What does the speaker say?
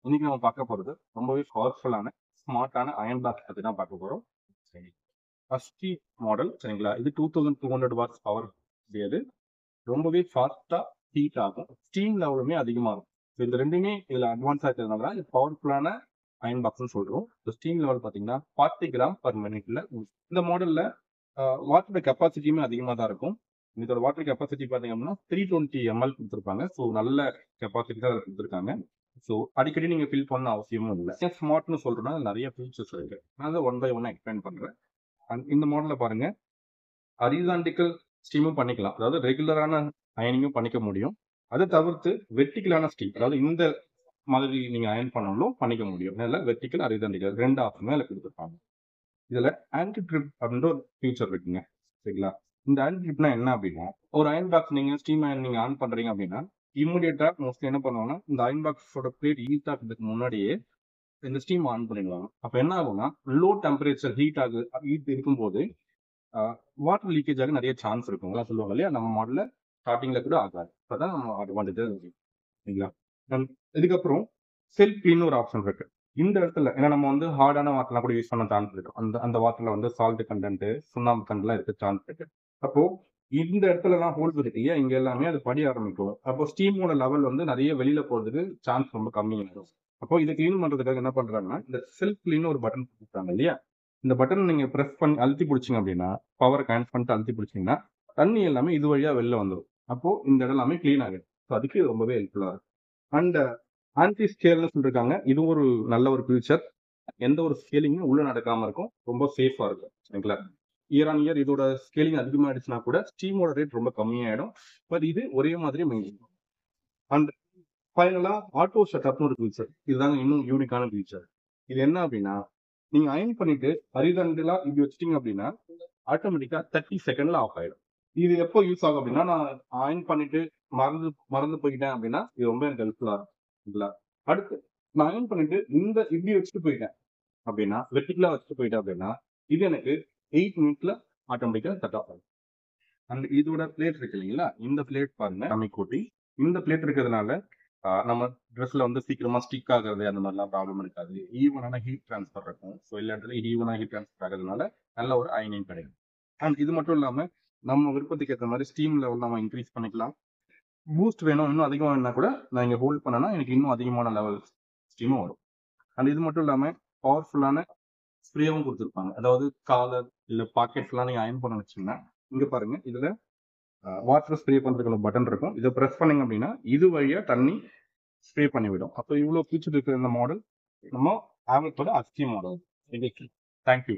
இன்னைக்கு நம்ம பார்க்க போறது ரொம்பவே பவர்ஃபுல்லான ஸ்மார்ட்டான அயன் பாக்ஸ் பத்தி தான் பார்க்க போறோம். சரி, ஃபர்ஸ்ட் மாடல் சரிங்களா? இது 2200 வாட்ஸ் பவர் உடையது. ரொம்பவே ஃபாஸ்டா ஹீட் ஆகும். ஸ்டீம் லெவலுமே அதிகமா இருக்கும். இந்த ரெண்டுமே இதுல அட்வான்ஸா இருக்கிறதுனால இது பவர்ஃபுல்லான அயன் பாக்ஸ்னு சொல்றோம். ஸ்டீம் லெவல் பாத்தீங்கன்னா 40 கிராம் பர் மினிட்ல. இந்த மாடல்ல வாட்டரோட கெப்பாசிட்டியுமே அதிகமா தான் இருக்கும். இதோட வாட்டர் கெப்பாசிட்டி பாத்தீங்க அப்படின்னா 320 ml கொடுத்துருப்பாங்க. ஸோ நல்ல கெப்பாசிட்டி தான் கொடுத்துருக்காங்க. ஸோ அடிக்கடி நீங்க ஃபில் பண்ண அவசியமும் இல்லை. ஸ்மார்ட்னு சொல்றோம்னா நிறைய ஃபீச்சர்ஸ் இருக்கு. நான் அதை ஒன் பை ஒன் எக்ஸ்பிளைன் பண்றேன். அண்ட் இந்த மாடல்ல பாருங்க, ஹரிசான்டிக்கல் ஸ்டீமும் பண்ணிக்கலாம். அதாவது ரெகுலரான அயனிங்கும் பண்ணிக்க முடியும். அதை தவிர்த்து வெர்டிகலான ஸ்டீம், அதாவது இந்த மாதிரி நீங்க அயன் பண்ணாலும் பண்ணிக்க முடியும். நல்ல வெர்டிகல் ஹரிசான்டிக்கல் ரெண்டு ஆப்ஷனுமே அதில் கொடுத்துருப்பாங்க. இதுல ஆன்டி ட்ரிப் அப்படின்ற ஒரு ஃபியூச்சர் இருக்குங்க. சரிங்களா? இந்த ஆன்டி ட்ரிப்னா என்ன அப்படின்னா, ஒரு அயன் பாக்ஸ் நீங்க ஸ்டீம் அயன் நீங்க ஆன் பண்றீங்க அப்படின்னா இம்மிடியேட்டா மோஸ்ட்லி என்ன பண்ணுவாங்கன்னா, இந்த அயன் பாக்ஸோட பிளேட் ஹீட் ஆகிறதுக்கு முன்னாடியே இந்த ஸ்டீம் ஆன் பண்ணிடுவாங்க. அப்ப என்ன ஆகும்னா, லோ டெம்பரேச்சர் ஹீட் இருக்கும்போது வாட்டர் லீக்கேஜ் ஆக நிறைய சான்ஸ் இருக்கும். அதான் சொல்லுவாங்க இல்லையா, நம்ம மாடல்ல ஸ்டார்டிங்ல கூட ஆகாது. அப்பதான் நம்ம அட்வான்டேஜ் சரிங்களா? இதுக்கப்புறம் செல்ஃப் கிளீன் ஒரு ஆப்ஷன் இருக்கு இந்த இடத்துல. ஏன்னா நம்ம வந்து ஹார்டான வாட்டர்லாம் கூட யூஸ் பண்ண சான்ஸ் இருக்கு. அந்த வாட்டர்ல வந்து சால்ட் கண்டென்ட், சுண்ணாம்பு கண்டென்ட்லாம் இருக்க சான்ஸ் இருக்கு. அப்போ இந்த இடத்துல எல்லாம் ஹோல்ஸ் இருக்கு இல்லையா, இங்க எல்லாமே அது படிய ஆரம்பிக்கும். அப்போ ஸ்டீமோட லெவல் வந்து நிறைய வெளியில போறதுக்கு சான்ஸ் ரொம்ப கம்மியாகும். அப்போ இதை கிளீன் பண்றதுக்காக என்ன பண்றாங்கன்னா, இந்த செல்ஃப் கிளீன் ஒரு பட்டன் கொடுக்குறாங்க இல்லையா, இந்த பட்டன் நீங்க பிரஸ் பண்ணி அழுத்தி பிடிச்சிங்க அப்படின்னா, பவர் கனெக்ட் பண்ணிட்டு அழுத்தி பிடிச்சிங்கன்னா தண்ணி எல்லாமே இது வழியா வெளில வந்துடும். அப்போ இந்த இடம் எல்லாமே கிளீன் ஆகிடும். ஸோ அதுக்கு இது ரொம்பவே ஹெல்ப்ஃபுல்லா இருக்கும். அண்ட் ஆன்டி ஸ்கேல்னு சொல்லிருக்காங்க. இது ஒரு நல்ல ஒரு ஃபியூச்சர். எந்த ஒரு ஸ்கேலிங்கும் உள்ள நடக்காம இருக்கும். ரொம்ப சேஃபா இருக்கும். சரிங்களா? இயர் ஆன் இயர் இதோட ஸ்கேலிங் அதிகமாயிடுச்சுன்னா கூட ஸ்டீமோட ரேட் ரொம்ப கம்மியாயிடும். பட் இது ஒரே மாதிரி மெயின்டைன். அண்ட் ஃபைனலா ஆட்டோ ஷட்டப்னு ஒரு ஃபீச்சர். இதுதாங்க இன்னும் யூனிக்கான ஃபீச்சர். இது என்ன அப்படின்னா, நீங்க அயன் பண்ணிட்டு ஹரிசான்டலா இப்படி வச்சிட்டீங்க அப்படின்னா ஆட்டோமேட்டிக்கா 30 செகண்ட்ல ஆஃப் ஆயிடும். இது எப்போ யூஸ் ஆகும் அப்படின்னா, நான் அயன் பண்ணிட்டு மறந்து போயிட்டேன் அப்படின்னா இது ரொம்ப எனக்கு ஹெல்ப்ஃபுல்லா இருக்கும். அடுத்து நான் அயன் பண்ணிட்டு இப்படி வச்சுட்டு போயிட்டேன் அப்படின்னா, வெர்டிகலா வச்சுட்டு போயிட்டேன் அப்படின்னா இது எனக்கு 8 மினிட்ல ஆட்டோமேட்டிக்கா கட் ஆஃப் ஆகும். அண்ட் இதோட பிளேட் இருக்கு இல்லைங்களா, இந்த பிளேட் பாருங்க நம்ம கூட்டி. இந்த பிளேட் இருக்கிறதுனால நம்ம ட்ரெஸ்ல வந்து சீக்கிரமா ஸ்டிக் ஆகுறது அந்த மாதிரிலாம் ப்ராப்ளம் இருக்காது. ஈவனான ஹீட் ட்ரான்ஸ்ஃபர் இருக்கும். ஸோ எல்லா இடத்துலையும் ஈவனா ஹீட் ட்ரான்ஸ்ஃபர் ஆகிறதுனால நல்ல ஒரு அயனிங் கிடைக்கும். அண்ட் இது மட்டும் இல்லாம நம்ம விருப்பத்துக்கு ஏற்ற மாதிரி ஸ்டீம் லெவல் நம்ம இன்க்ரீஸ் பண்ணிக்கலாம். பூஸ்ட் வேணும் இன்னும் அதிகமாக வேணும்னா கூட நான் இங்கே ஹோல்ட் பண்ணனா எனக்கு இன்னும் அதிகமான லெவல் ஸ்டீமும் வரும். அண்ட் இது மட்டும் இல்லாம பவர்ஃபுல்லான ஸ்ப்ரேவும் கொடுத்துருப்பாங்க. அதாவது காலர் இல்ல பாக்கெட்ஸ்லாம் நீங்க அயன் பண்ண வச்சீங்கன்னா இங்க பாருங்க, இதுல வாட்டர் ஸ்ப்ரே பண்றதுக்கு பட்டன் இருக்கும். இதை பிரஸ் பண்ணீங்க அப்படின்னா இது வழியா தண்ணி ஸ்ப்ரே பண்ணிவிடும். அப்போ இவ்வளவு ஃபீச்சர் இருக்கிற இந்த மாடல் நம்ம ஆவலத்தோட அஸ்கி மாடல். தேங்க்யூ.